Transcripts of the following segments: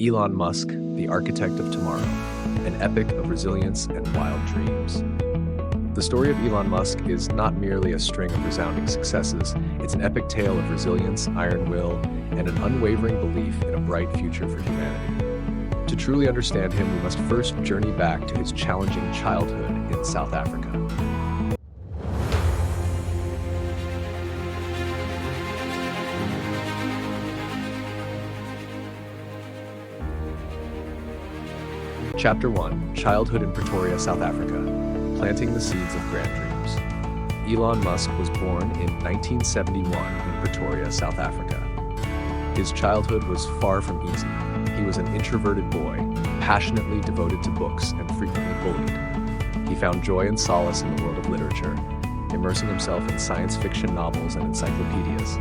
Elon Musk, the architect of tomorrow, an epic of resilience and wild dreams. The story of Elon Musk is not merely a string of resounding successes, it's an epic tale of resilience, iron will, and an unwavering belief in a bright future for humanity. To truly understand him, we must first journey back to his challenging childhood in South Africa. Chapter 1. Childhood in Pretoria, South Africa. Planting the seeds of grand dreams. Elon Musk was born in 1971 in Pretoria, South Africa. His childhood was far from easy. He was an introverted boy, passionately devoted to books and frequently bullied. He found joy and solace in the world of literature, immersing himself in science fiction novels and encyclopedias.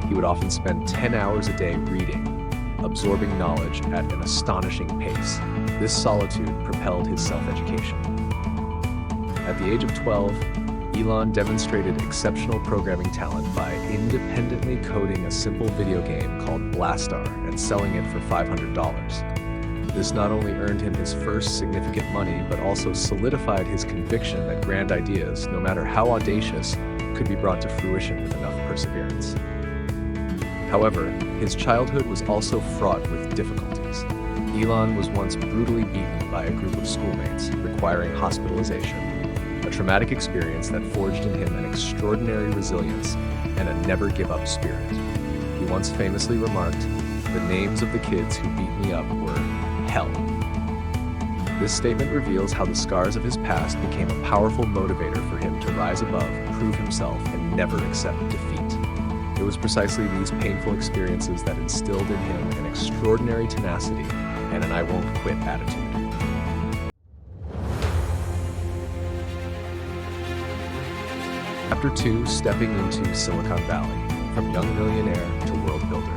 He would often spend 10 hours a day reading, absorbing knowledge at an astonishing pace. This solitude propelled his self-education. At the age of 12, Elon demonstrated exceptional programming talent by independently coding a simple video game called Blastar and selling it for $500. This not only earned him his first significant money, but also solidified his conviction that grand ideas, no matter how audacious, could be brought to fruition with enough perseverance. However, his childhood was also fraught with difficulties. Elon was once brutally beaten by a group of schoolmates, requiring hospitalization, a traumatic experience that forged in him an extraordinary resilience and a never-give-up spirit. He once famously remarked, "The names of the kids who beat me up were hell." This statement reveals how the scars of his past became a powerful motivator for him to rise above, prove himself, and never accept defeat. It was precisely these painful experiences that instilled in him an extraordinary tenacity and an I won't quit attitude. Chapter 2. Stepping into Silicon Valley, from young millionaire to world builder.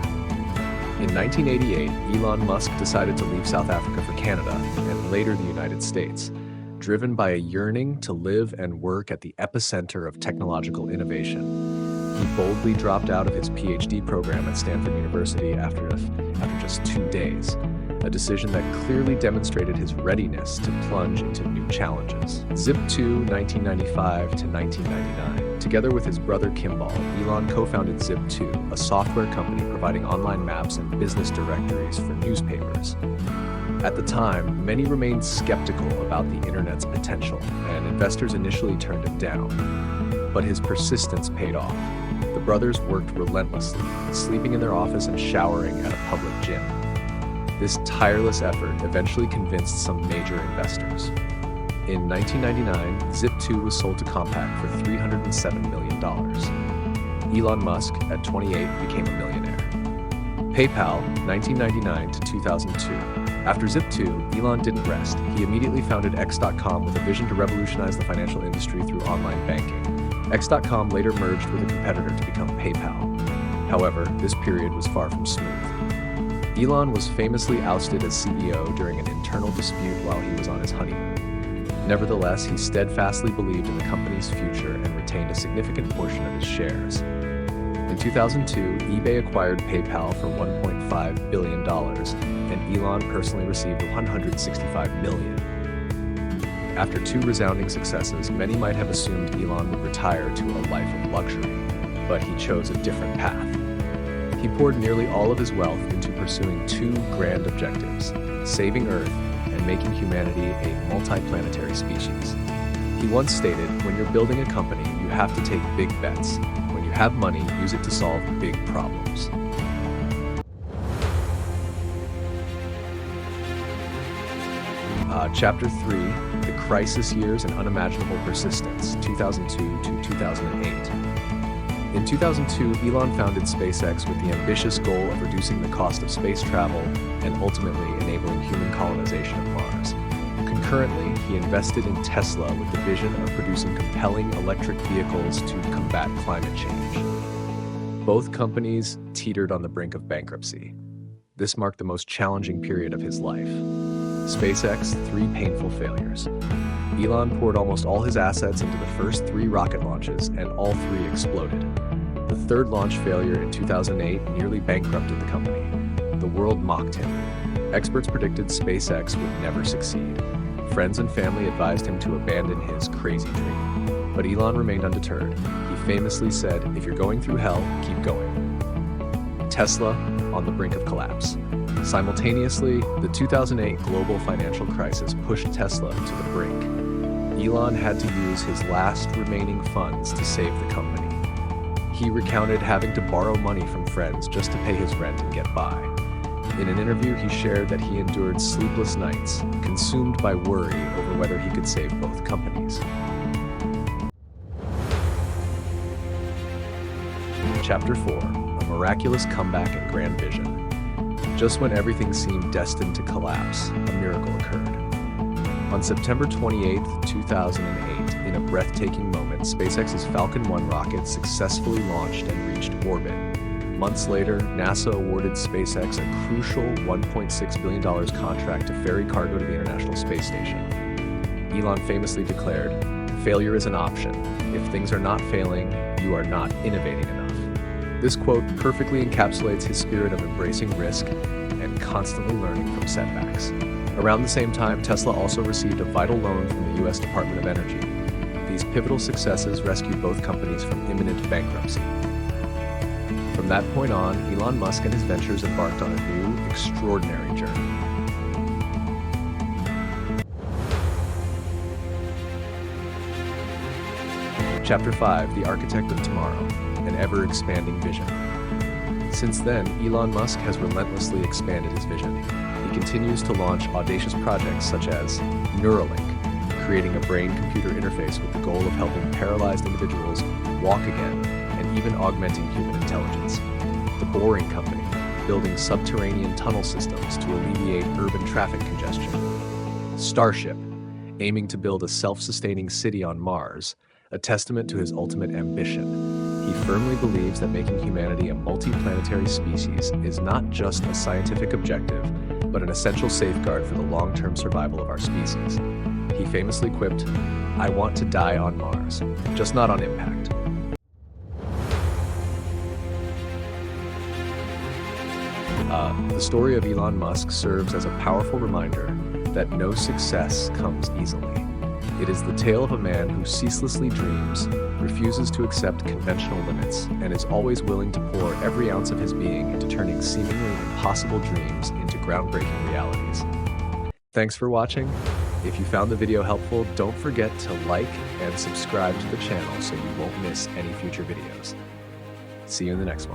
In 1988, Elon Musk decided to leave South Africa for Canada and later the United States, driven by a yearning to live and work at the epicenter of technological innovation. He boldly dropped out of his PhD program at Stanford University after just 2 days, a decision that clearly demonstrated his readiness to plunge into new challenges. Zip2, 1995 to 1999. Together with his brother Kimball, Elon co-founded Zip2, a software company providing online maps and business directories for newspapers. At the time, many remained skeptical about the internet's potential, and investors initially turned him down. But his persistence paid off. The brothers worked relentlessly, sleeping in their office and showering at a public gym. This tireless effort eventually convinced some major investors. In 1999, Zip2 was sold to Compaq for $307 million. Elon Musk, at 28, became a millionaire. PayPal, 1999 to 2002. After Zip2, Elon didn't rest. He immediately founded X.com with a vision to revolutionize the financial industry through online banking. X.com later merged with a competitor to become PayPal. However, this period was far from smooth. Elon was famously ousted as CEO during an internal dispute while he was on his honeymoon. Nevertheless, he steadfastly believed in the company's future and retained a significant portion of his shares. In 2002, eBay acquired PayPal for $1.5 billion, and Elon personally received $165 million. After 2 resounding successes, many might have assumed Elon would retire to a life of luxury, but he chose a different path. He poured nearly all of his wealth into pursuing 2 grand objectives: saving Earth and making humanity a multiplanetary species. He once stated, "When you're building a company, you have to take big bets. When you have money, use it to solve big problems." Chapter 3. The Crisis Years and Unimaginable Persistence, 2002 to 2008. In 2002, Elon founded SpaceX with the ambitious goal of reducing the cost of space travel and ultimately enabling human colonization of Mars. Concurrently, he invested in Tesla with the vision of producing compelling electric vehicles to combat climate change. Both companies teetered on the brink of bankruptcy. This marked the most challenging period of his life. SpaceX, 3 painful failures. Elon poured almost all his assets into the first 3 rocket launches, and all 3 exploded. The 3rd launch failure in 2008 nearly bankrupted the company. The world mocked him. Experts predicted SpaceX would never succeed. Friends and family advised him to abandon his crazy dream. But Elon remained undeterred. He famously said, "If you're going through hell, keep going." Tesla on the brink of collapse. Simultaneously, the 2008 global financial crisis pushed Tesla to the brink. Elon had to use his last remaining funds to save the company. He recounted having to borrow money from friends just to pay his rent and get by. In an interview, he shared that he endured sleepless nights, consumed by worry over whether he could save both companies. Chapter 4: A miraculous comeback and grand vision. Just when everything seemed destined to collapse, a miracle occurred. On September 28, 2008, in a breathtaking moment, SpaceX's Falcon 1 rocket successfully launched and reached orbit. Months later, NASA awarded SpaceX a crucial $1.6 billion contract to ferry cargo to the International Space Station. Elon famously declared, "Failure is an option. If things are not failing, you are not innovating enough." This quote perfectly encapsulates his spirit of embracing risk and constantly learning from setbacks. Around the same time, Tesla also received a vital loan from the U.S. Department of Energy. These pivotal successes rescued both companies from imminent bankruptcy. From that point on, Elon Musk and his ventures embarked on a new, extraordinary journey. Chapter 5: The Architect of Tomorrow, an ever-expanding vision. Since then, Elon Musk has relentlessly expanded his vision. He continues to launch audacious projects such as Neuralink, creating a brain-computer interface with the goal of helping paralyzed individuals walk again, and even augmenting human intelligence. The Boring Company, building subterranean tunnel systems to alleviate urban traffic congestion. Starship, aiming to build a self-sustaining city on Mars, a testament to his ultimate ambition. He firmly believes that making humanity a multi-planetary species is not just a scientific objective, but an essential safeguard for the long-term survival of our species. He famously quipped, "I want to die on Mars, just not on impact." The story of Elon Musk serves as a powerful reminder that no success comes easily. It is the tale of a man who ceaselessly dreams, refuses to accept conventional limits, and is always willing to pour every ounce of his being into turning seemingly impossible dreams into groundbreaking realities. Thanks for watching. If you found the video helpful, don't forget to like and subscribe to the channel so you won't miss any future videos. See you in the next one.